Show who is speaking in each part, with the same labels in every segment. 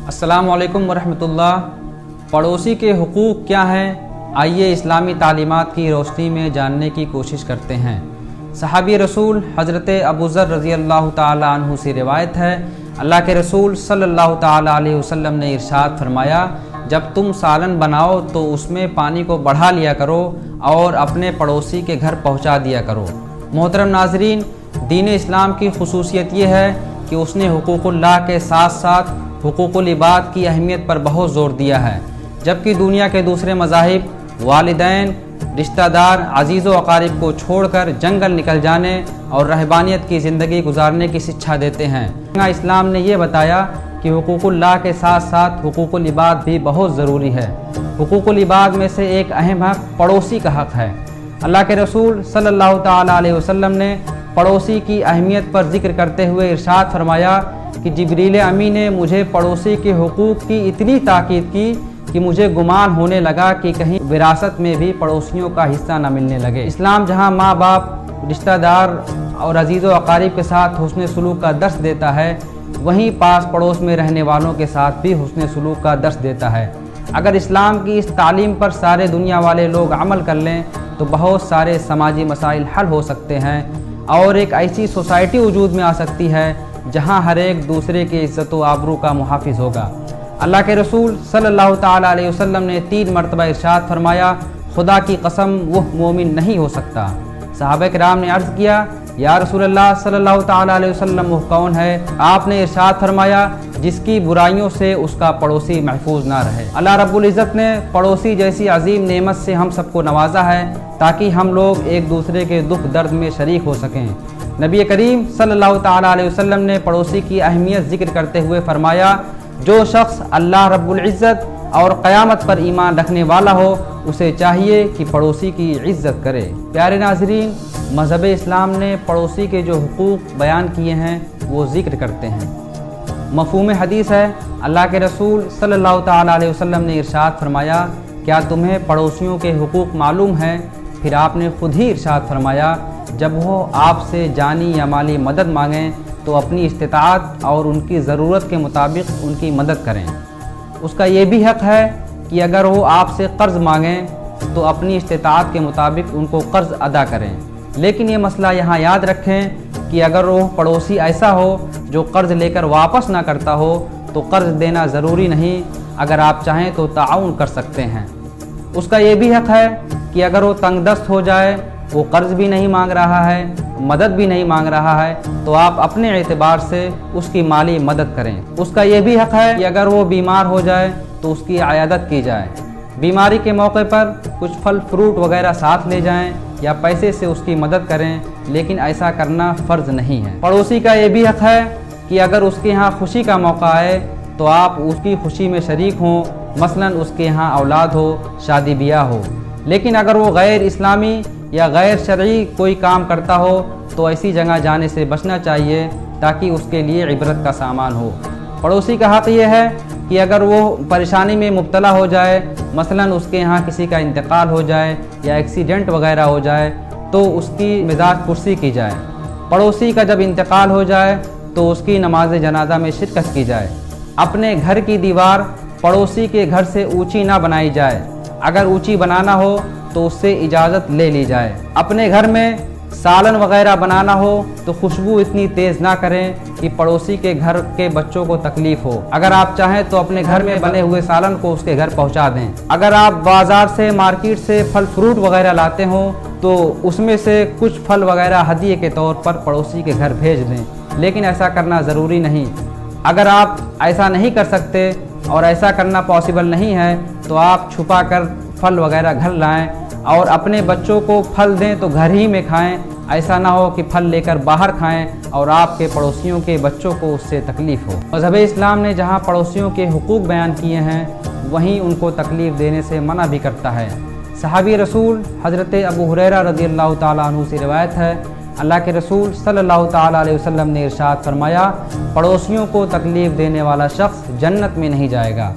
Speaker 1: अस्सलामु अलैकुम वरहमतुल्लाह। पड़ोसी के हुकूक क्या हैं, आइए इस्लामी तालीमात की रोशनी में जानने की कोशिश करते हैं। सहाबी रसूल हज़रत अबू ज़र रज़ी अल्लाह ताला अन्हु से रिवायत है, अल्लाह के रसूल सल्लल्लाहु ताला अलैहि वसल्लम ने इरशाद फरमाया, जब तुम सालन बनाओ तो उसमें पानी को बढ़ा लिया करो और अपने पड़ोसी के घर पहुंचा दिया करो। मोहतरम नाज़रीन, दीन इस्लाम की खुसूसियत ये है कि उसने हुकूकुल्लाह के साथ साथ हुकूकुल इबाद की अहमियत पर बहुत ज़ोर दिया है। जबकि दुनिया के दूसरे मज़ाहिब वालिदैन, रिश्तेदार, अजीज़ व अकारिब को छोड़कर जंगल निकल जाने और रहबानियत की ज़िंदगी गुजारने की शिक्षा देते हैं। इस्लाम ने यह बताया कि हुकूकुल्लाह के साथ साथ हुकूकुल इबाद भी बहुत ज़रूरी है। हुकूकुल इबाद में से एक अहम हक़ पड़ोसी का हक़ है। अल्लाह के रसूल सल्लल्लाहु ताला अलैहि वसल्लम ने पड़ोसी की अहमियत पर ज़िक्र करते हुए इरशाद फरमाया कि जिब्रील अमी ने मुझे पड़ोसी के हुकूक की इतनी ताकीद की कि मुझे गुमान होने लगा कि कहीं विरासत में भी पड़ोसियों का हिस्सा न मिलने लगे। इस्लाम जहाँ माँ बाप, रिश्तेदार और अजीज़ व अकारिब के साथ हुस्न सलूक का दर्स देता है, वहीं पास पड़ोस में रहने वालों के साथ भी हुस्न सलूक का दर्स देता है। अगर इस्लाम की इस तालीम पर सारे दुनिया वाले लोग अमल कर लें तो बहुत सारे समाजी मसाइल हल हो सकते हैं और एक ऐसी सोसाइटी वजूद में आ सकती है जहां हर एक दूसरे की इज़्ज़त व आबरू का मुहाफिज होगा। अल्लाह के रसूल सल्लल्लाहु ताला अलैहि वसल्लम ने 3 मरतबा इरशाद फरमाया, खुदा की कसम वह मोमिन नहीं हो सकता। सहाबा किराम ने अर्ज़ किया, या रसूलल्लाह सल्लल्लाहु ताला अलैहि वसल्लम वह कौन है? आपने इरशाद फरमाया, जिसकी बुराइयों से उसका पड़ोसी महफूज ना रहे। अल्लाह रब्बुल इज़्ज़त ने पड़ोसी जैसी अजीम नेमत से हम सबको नवाजा है ताकि हम लोग एक दूसरे के दुख दर्द में शरीक हो सकें। नबी करीम सल्लल्लाहु ताला अलैहि वसल्लम ने पड़ोसी की अहमियत ज़िक्र करते हुए फरमाया, जो शख्स अल्लाह रब्बुल इज़्ज़त और क़यामत पर ईमान रखने वाला हो उसे चाहिए कि पड़ोसी की इज़्ज़त करे। प्यारे नाज़रीन, मज़हब इस्लाम ने पड़ोसी के जो हुकूक बयान किए हैं वो ज़िक्र करते हैं। मफ़हूम हदीस है, अल्लाह के रसूल सल्लल्लाहु ताला अलैहि वसल्लम ने इरशाद फरमाया, क्या तुम्हें पड़ोसियों के हुकूक मालूम हैं? फिर आपने खुद ही इरशाद फरमाया, जब वो आपसे जानी या माली मदद मांगें तो अपनी इस्तिताअत और उनकी ज़रूरत के मुताबिक उनकी मदद करें। उसका ये भी हक़ है कि अगर वो आपसे क़र्ज़ मांगें तो अपनी इस्तिताअत के मुताबिक उनको क़र्ज़ अदा करें। लेकिन ये मसला यहाँ याद रखें कि अगर वो पड़ोसी ऐसा हो जो क़र्ज़ लेकर वापस ना करता हो तो क़र्ज़ देना ज़रूरी नहीं, अगर आप चाहें तो ताउन कर सकते हैं। उसका ये भी हक़ है कि अगर वो तंगदस्त हो जाए, वो क़र्ज़ भी नहीं मांग रहा है, मदद भी नहीं मांग रहा है, तो आप अपने एतबार से उसकी माली मदद करें। उसका ये भी हक़ है कि अगर वो बीमार हो जाए तो उसकी आयादत की जाए। बीमारी के मौके पर कुछ फल फ्रूट वगैरह साथ ले जाएं या पैसे से उसकी मदद करें, लेकिन ऐसा करना फ़र्ज़ नहीं है। पड़ोसी का ये भी हक़ है कि अगर उसके यहाँ खुशी का मौका आए तो आप उसकी खुशी में शरीक हों, मसलन उसके यहाँ औलाद हो, शादी ब्याह हो। लेकिन अगर वो गैर इस्लामी या गैर शरई कोई काम करता हो तो ऐसी जगह जाने से बचना चाहिए ताकि उसके लिए इबरत का सामान हो। पड़ोसी का हक़ ये है कि अगर वो परेशानी में मुब्तला हो जाए, मसलन उसके यहाँ किसी का इंतकाल हो जाए या एक्सीडेंट वगैरह हो जाए, तो उसकी मिजाज पुरसी की जाए। पड़ोसी का जब इंतकाल हो जाए तो उसकी नमाज जनाजा में शिरकत की जाए। अपने घर की दीवार पड़ोसी के घर से ऊँची ना बनाई जाए, अगर ऊँची बनाना हो तो उससे इजाज़त ले ली जाए। अपने घर में सालन वगैरह बनाना हो तो खुशबू इतनी तेज़ ना करें कि पड़ोसी के घर के बच्चों को तकलीफ़ हो। अगर आप चाहें तो अपने घर में बने हुए सालन को उसके घर पहुंचा दें। अगर आप बाज़ार से, मार्केट से फल फ्रूट वगैरह लाते हो तो उसमें से कुछ फल वगैरह हदिये के तौर पर पड़ोसी के घर भेज दें, लेकिन ऐसा करना ज़रूरी नहीं। अगर आप ऐसा नहीं कर सकते और ऐसा करना पॉसिबल नहीं है तो आप छुपा कर फल वगैरह घर लाएं और अपने बच्चों को फल दें तो घर ही में खाएं। ऐसा ना हो कि फल लेकर बाहर खाएं और आपके पड़ोसियों के बच्चों को उससे तकलीफ़ हो। मज़हब इस्लाम ने जहां पड़ोसियों के हुकूक बयान किए हैं वहीं उनको तकलीफ़ देने से मना भी करता है। सहाबी रसूल हज़रत अबू हुरैरा रज़ियल्लाहु ताला अन्हु से रिवायत है, अल्लाह के रसूल सल्लल्लाहु ताला अलैहि वसल्लम ने इरशाद फरमाया, पड़ोसियों को तकलीफ़ देने वाला शख्स जन्नत में नहीं जाएगा।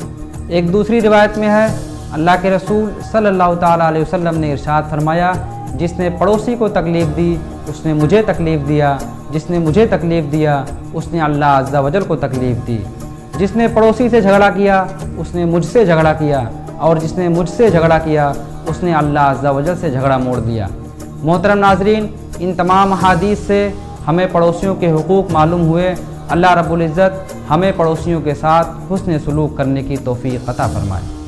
Speaker 1: एक दूसरी रिवायत में है, अल्लाह के रसूल सल्लल्लाहु ताला अलैहि वसल्लम ने इरशाद फरमाया, जिसने पड़ोसी को तकलीफ़ दी उसने मुझे तकलीफ़ दिया, जिसने मुझे तकलीफ़ दिया उसने अल्लाह अज़्ज़ा वजल को तकलीफ़ दी। جس نے پڑوسی سے جھگڑا کیا اس نے مجھ سے جھگڑا کیا، اور جس نے مجھ سے جھگڑا کیا اس نے اللہ عز و جل سے جھگڑا موڑ دیا۔ محترم ناظرین، ان تمام احادیث سے ہمیں پڑوسیوں کے حقوق معلوم ہوئے۔ اللہ رب العزت ہمیں پڑوسیوں کے ساتھ حسن سلوک کرنے کی توفیق عطا فرمائے۔